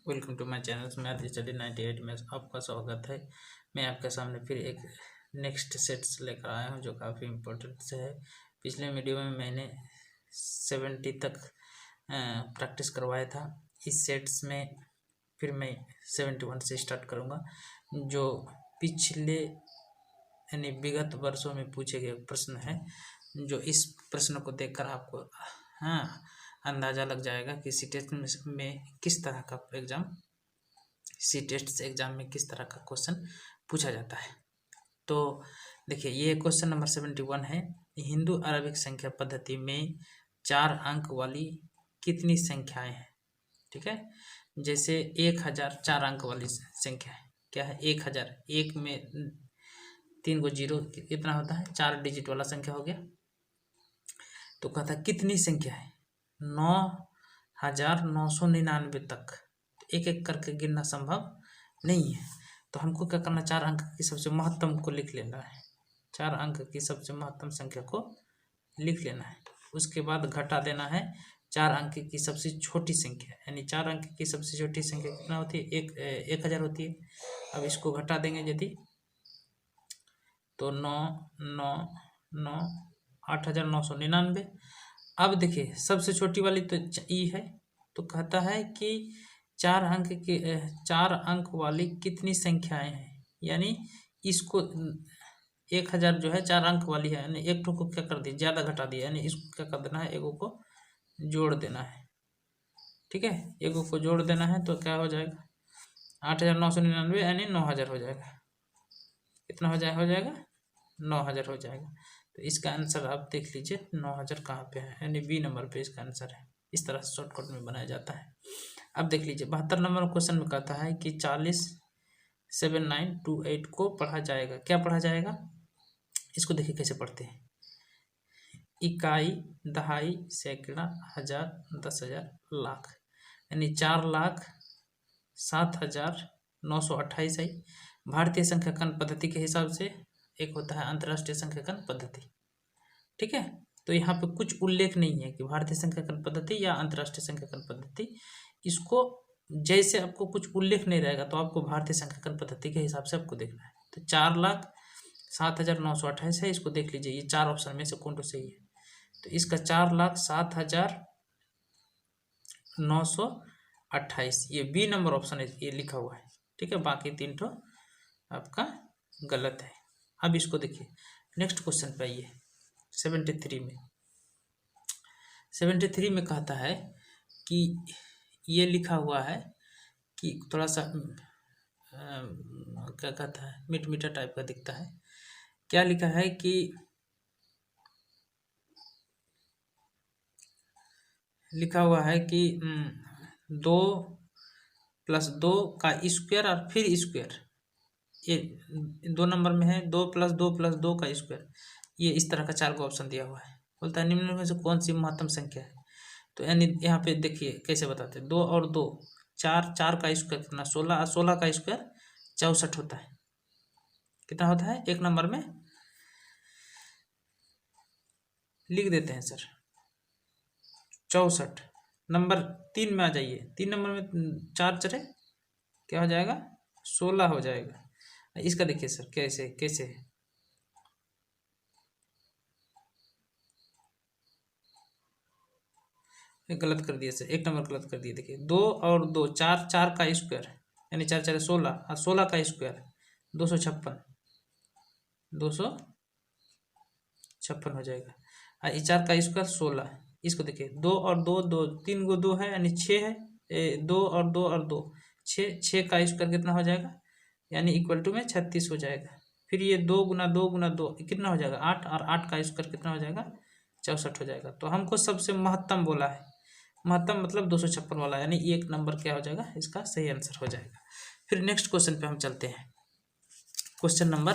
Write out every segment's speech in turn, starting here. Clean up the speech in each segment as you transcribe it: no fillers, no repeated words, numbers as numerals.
Welcome to my channel math study 98 में आपका स्वागत है। मैं आपके सामने फिर एक नेक्स्ट सेट्स लेकर आया हूं जो काफ़ी इम्पोर्टेंट से है। पिछले वीडियो में मैंने 70 तक प्रैक्टिस करवाया था। इस सेट्स में फिर मैं 71 से स्टार्ट करूंगा। जो पिछले यानी विगत वर्षों में पूछे गए प्रश्न है, जो इस प्रश्न को देखकर आपको अंदाज़ा लग जाएगा कि सी टेस्ट में किस तरह का एग्जाम, सी टेस्ट एग्जाम में किस तरह का क्वेश्चन पूछा जाता है। तो देखिए, ये क्वेश्चन नंबर 71 है। हिंदू अरबिक संख्या पद्धति में 4 अंक वाली कितनी संख्याएं हैं? ठीक है, जैसे 1000 4 अंक वाली संख्या है। क्या है? 1000, एक में 3 को जीरो कितना होता है? 4 डिजिट वाला संख्या हो गया। तो कहता है कितनी संख्या है? 9999 तक। एक एक करके गिनना संभव नहीं है, तो हमको क्या करना, 4 अंक की सबसे महत्तम को लिख लेना है। 4 अंक की सबसे महत्तम संख्या को लिख लेना है। उसके बाद घटा देना है 4 अंक की सबसे छोटी संख्या, यानी 4 अंक की सबसे छोटी संख्या कितना होती है? 1000 होती है। अब इसको घटा देंगे यदि, तो 9 8999। अब देखिए, सबसे छोटी वाली तो ई है, तो कहता है कि 4 अंक वाली कितनी संख्याएं हैं, यानी इसको 1000 जो है 4 अंक वाली है, यानी एक को क्या कर दिया, ज़्यादा घटा दिया, यानी इसको क्या कर देना है, एगो को जोड़ देना है। ठीक है, एगो को जोड़ देना है, तो क्या हो जाएगा? 8999 यानी 9000 हो जाएगा। कितना हो जाएगा? 9000 हो जाएगा। तो इसका आंसर आप देख लीजिए, 9000 कहाँ पे है, यानी बी नंबर पे इसका आंसर है। इस तरह से शॉर्टकट में बनाया जाता है। अब देख लीजिए, 72 नंबर क्वेश्चन में कहता है कि 407928 को पढ़ा जाएगा। क्या पढ़ा जाएगा? इसको देखिए कैसे पढ़ते हैं। इकाई, दहाई, सैकड़ा, हजार, 10,000, लाख, यानी 4,07,928 है। भारतीय संख्याकन पद्धति के हिसाब से एक होता है अंतर्राष्ट्रीय संख्याकन पद्धति। ठीक है, तो यहाँ पे कुछ उल्लेख नहीं है कि भारतीय संख्याकन पद्धति या अंतर्राष्ट्रीय संख्याकन पद्धति। इसको जैसे आपको कुछ उल्लेख नहीं रहेगा तो आपको भारतीय संख्याकन पद्धति के हिसाब से आपको देखना है। तो 4,07,928 है, इसको देख लीजिए, ये 4 ऑप्शन में से कौन सा सही है। तो इसका 4,07,928 ये बी नंबर ऑप्शन है, ये लिखा हुआ है। ठीक है, बाकी 3 तो आपका गलत है। अब इसको देखिए, नेक्स्ट क्वेश्चन पे आइए। 73 में कहता है कि ये लिखा हुआ है कि थोड़ा सा क्या कहता है, मीठा टाइप का दिखता है। क्या लिखा है कि लिखा हुआ है कि 2 + 2 का स्क्वायर और फिर स्क्वायर, ये 2 नंबर में है। 2 + 2 + 2 का स्क्वायर, ये इस तरह का 4 का ऑप्शन दिया हुआ है। बोलता है निम्न में से कौन सी महत्तम संख्या है। तो यानी यहाँ पे देखिए कैसे बताते हैं। 2 और 2 4, 4 का स्क्वायर कितना? 16, और 16 का स्क्वायर 64 होता है। कितना होता है? एक नंबर में लिख देते हैं सर 64। नंबर 3 में आ जाइए। 3 नंबर में 4 चले क्या हो जाएगा? 16 हो जाएगा। इसका देखिए सर कैसे है। गलत कर दिया सर, एक नंबर गलत कर दिया। देखिए 2 और 2 4, 4 का स्क्वायर यानी 4 4 16, और 16 का स्क्वायर 256 हो जाएगा। और 4 का स्क्वायर 16। इसको देखिए 2 और 2 2, 3 को 2 है यानी 6 है। 2 और 2 और 2 6 का स्क्वायर कितना हो जाएगा, यानी इक्वल टू में 36 हो जाएगा। फिर ये 2 × 2 × 2 कितना हो जाएगा? 8, और 8 का स्क्वायर कितना हो जाएगा? 64 हो जाएगा। तो हमको सबसे महत्तम बोला है, महत्तम मतलब 256 वाला, यानी एक नंबर क्या हो जाएगा, इसका सही आंसर हो जाएगा। फिर नेक्स्ट क्वेश्चन पे हम चलते हैं। Question number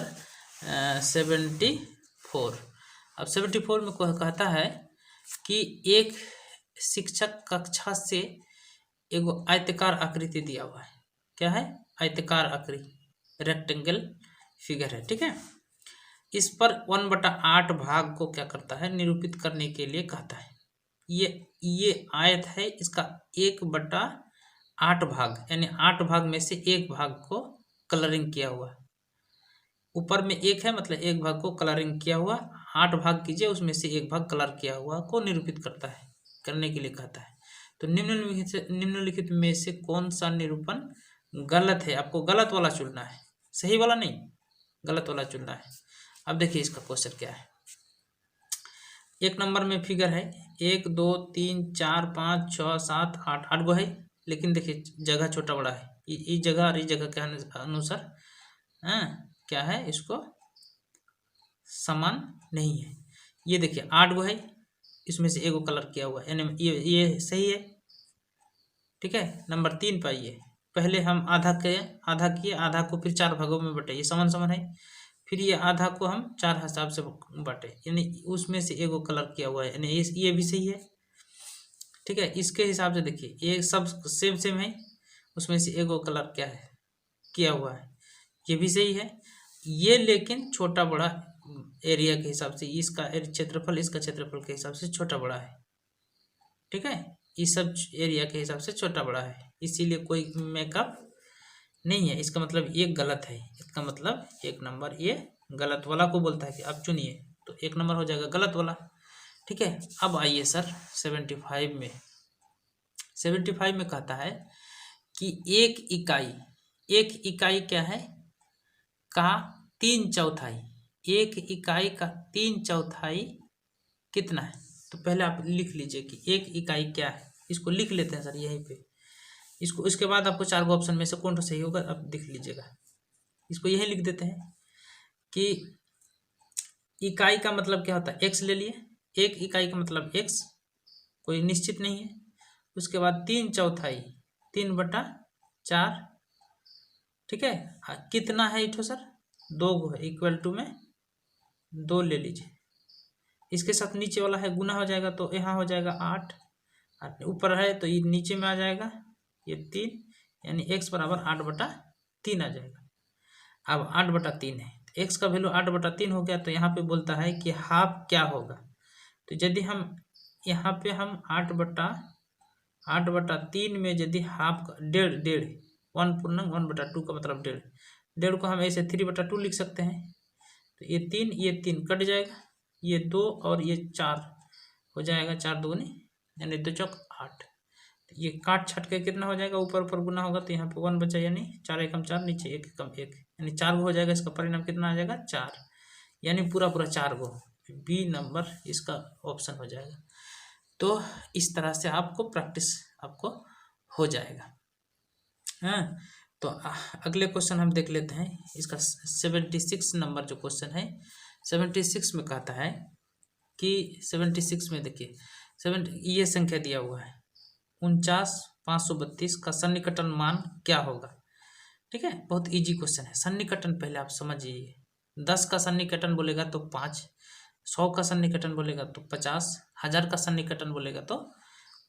74। अब 74 में कहता है कि एक शिक्षक कक्षा से एक आयताकार आकृति दिया हुआ है। क्या है? आयताकार आकृति, रेक्टेंगल फिगर है। ठीक है, इस पर 1/8 भाग को क्या करता है, निरूपित करने के लिए कहता है। ये आयत है, इसका 1/8 8 भाग, यानी 8 भाग में से एक भाग को कलरिंग किया हुआ। ऊपर में एक है मतलब एक भाग को कलरिंग किया हुआ, 8 भाग कीजिए उसमें से एक भाग कलर किया हुआ को निरूपित करता है, करने के लिए कहता है। तो निम्नलिखित में से कौन सा निरूपण गलत है? आपको गलत वाला चुनना है, सही वाला नहीं, गलत वाला चुनना है। अब देखिए इसका क्वेश्चन क्या है। 1 नंबर में फिगर है 1 2 3 4 5 6 7 8, 8 गो है, लेकिन देखिए जगह छोटा बड़ा है, इस जगह और इस जगह के अनुसार क्या है, इसको समान नहीं है। ये देखिए 8 गो है, इसमें से एगो कलर किया हुआ है, यानी ये सही है। ठीक है, नंबर 3 पाइए, पहले हम आधा किए, आधा को फिर 4 भागों में बटे, ये समान समान है। फिर ये आधा को हम 4 हिसाब से बांटे, यानी उसमें से एगो कलर किया हुआ है, यानी ये भी सही है। ठीक है, इसके हिसाब से देखिए ये सब सेम सेम है, उसमें से एगो कलर क्या है किया हुआ है, ये भी सही है। ये लेकिन छोटा बड़ा एरिया के हिसाब से, इसका क्षेत्रफल इसका क्षेत्रफल के हिसाब से छोटा बड़ा है। ठीक है, इस सब एरिया के हिसाब से छोटा बड़ा है, इसीलिए कोई मेकअप नहीं है। इसका मतलब ये गलत है, इसका मतलब 1 नंबर ये गलत वाला को बोलता है कि आप चुनिए, तो 1 नंबर हो जाएगा गलत वाला। ठीक है, अब आइए सर 75 में। 75 में कहता है कि एक इकाई क्या है का 3/4, एक इकाई का 3/4 कितना है? तो पहले आप लिख लीजिए कि एक इकाई क्या है, इसको लिख लेते हैं सर यहीं पे, इसको इसके बाद आपको 4 ऑप्शन में से कौन सा सही होगा अब देख लीजिएगा। इसको यही लिख देते हैं कि इकाई का मतलब क्या होता है, एक्स ले लिए, एक इकाई का मतलब एक्स, कोई निश्चित नहीं है। उसके बाद 3/4, 3/4। ठीक है, कितना है इठो सर, 2 है, इक्वल टू में 2 ले लीजिए। इसके साथ नीचे वाला है गुना हो जाएगा, तो यहाँ हो जाएगा 8, ऊपर है तो ये नीचे में आ जाएगा ये 3, यानी x बराबर 8/3 आ जाएगा। अब 8/3 है, x का वैल्यू 8/3 हो गया, तो यहाँ पे बोलता है कि हाफ क्या होगा। तो यदि हम यहाँ पे हम 8/3 में यदि हाफ डेढ़ 1 पूर्णांक 1/2 का मतलब डेढ़ को हम ऐसे 3/2 लिख सकते हैं। तो ये 3 कट जाएगा, ये 2 और ये 4 हो जाएगा, 4 दूनी यानी 2 चौक 8। ये काट छट के कितना हो जाएगा, ऊपर ऊपर गुना होगा तो यहाँ पे 1 बचा, यानी 4 एकम 4, नीचे 1 एकम 1, यानी 4 गो हो जाएगा। इसका परिणाम कितना आ जाएगा 4, यानी पूरा 4 गो, बी नंबर इसका ऑप्शन हो जाएगा। तो इस तरह से आपको प्रैक्टिस आपको हो जाएगा। हाँ, तो अगले क्वेश्चन हम देख लेते हैं। इसका 76 नंबर जो क्वेश्चन है, 76 में कहता है कि 76 में देखिए ये संख्या दिया हुआ है 49,532 का सन्निकटन मान क्या होगा। ठीक है, बहुत इजी क्वेश्चन है। सन्निकटन पहले आप समझिए, 10 का सन्निकटन बोलेगा तो 5, 100 का सन्निकटन बोलेगा तो 50, 1000 का सन्निकटन बोलेगा तो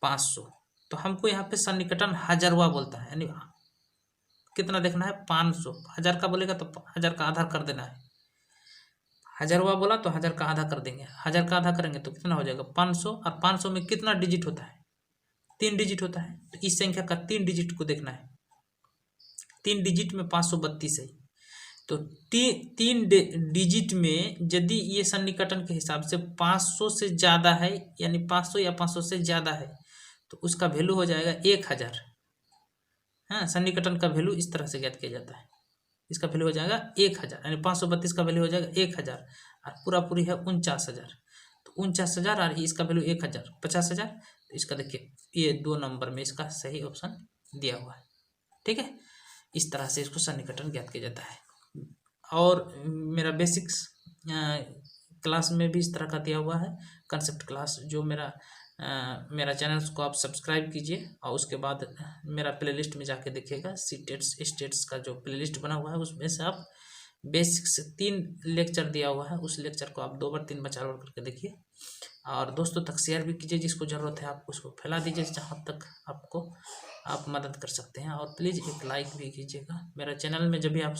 500। तो हमको यहाँ पे सन्निकटन हजारवा बोलता है, यानी कितना देखना है 500। 1000 का बोलेगा तो 1000 का आधा कर देना है, हजारवा बोला तो 1000 का आधा कर देंगे, 1000 का आधा करेंगे तो कितना हो जाएगा 500। और 500 में कितना डिजिट होता है, 3 डिजिट होता है। तो इस संख्या का 3 डिजिट को देखना है, 3 डिजिट में 532 है। तो 3 डिजिट में यदि ये सन्निकटन के हिसाब से 500 से ज़्यादा है, यानी 500 या 500 से ज़्यादा है, तो उसका वैल्यू हो जाएगा 1000। हाँ, सन्निकटन का वैल्यू इस तरह से ज्ञात किया जाता है। इसका वैल्यू हो जाएगा 1000, यानी 532 का वैल्यू हो जाएगा 1000, और पूरा पूरी है 49,000। तो 49,000 और इसका वैल्यू 1000, 50,000। तो इसका देखिए ये 2 नंबर में इसका सही ऑप्शन दिया हुआ है। ठीक है, इस तरह से इसको सन्निकटन ज्ञात किया जाता है। और मेरा बेसिक्स क्लास में भी इस तरह का दिया हुआ है, कंसेप्ट क्लास, जो मेरा चैनल को आप सब्सक्राइब कीजिए, और उसके बाद मेरा प्लेलिस्ट में जाके देखिएगा, स्टेट्स का जो प्लेलिस्ट बना हुआ है उसमें से आप बेसिक्स 3 लेक्चर दिया हुआ है, उस लेक्चर को आप 2 बार 3 बार 4 बार करके देखिए, और दोस्तों तक शेयर भी कीजिए, जिसको ज़रूरत है आप उसको फैला दीजिए जहाँ तक आपको आप मदद कर सकते हैं। और प्लीज़ एक लाइक भी कीजिएगा मेरा चैनल में। जब भी आप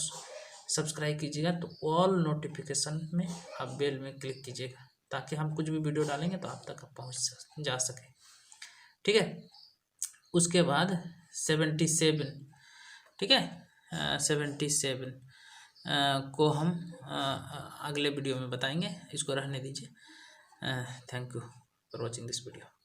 सब्सक्राइब कीजिएगा तो ऑल नोटिफिकेशन में आप बेल में क्लिक कीजिएगा, ताकि हम कुछ भी वीडियो डालेंगे तो आप तक पहुँच जा सके। ठीक है, उसके बाद 77, ठीक है, 77 को हम अगले वीडियो में बताएंगे। इसको रहने दीजिए। Thank you for watching this video.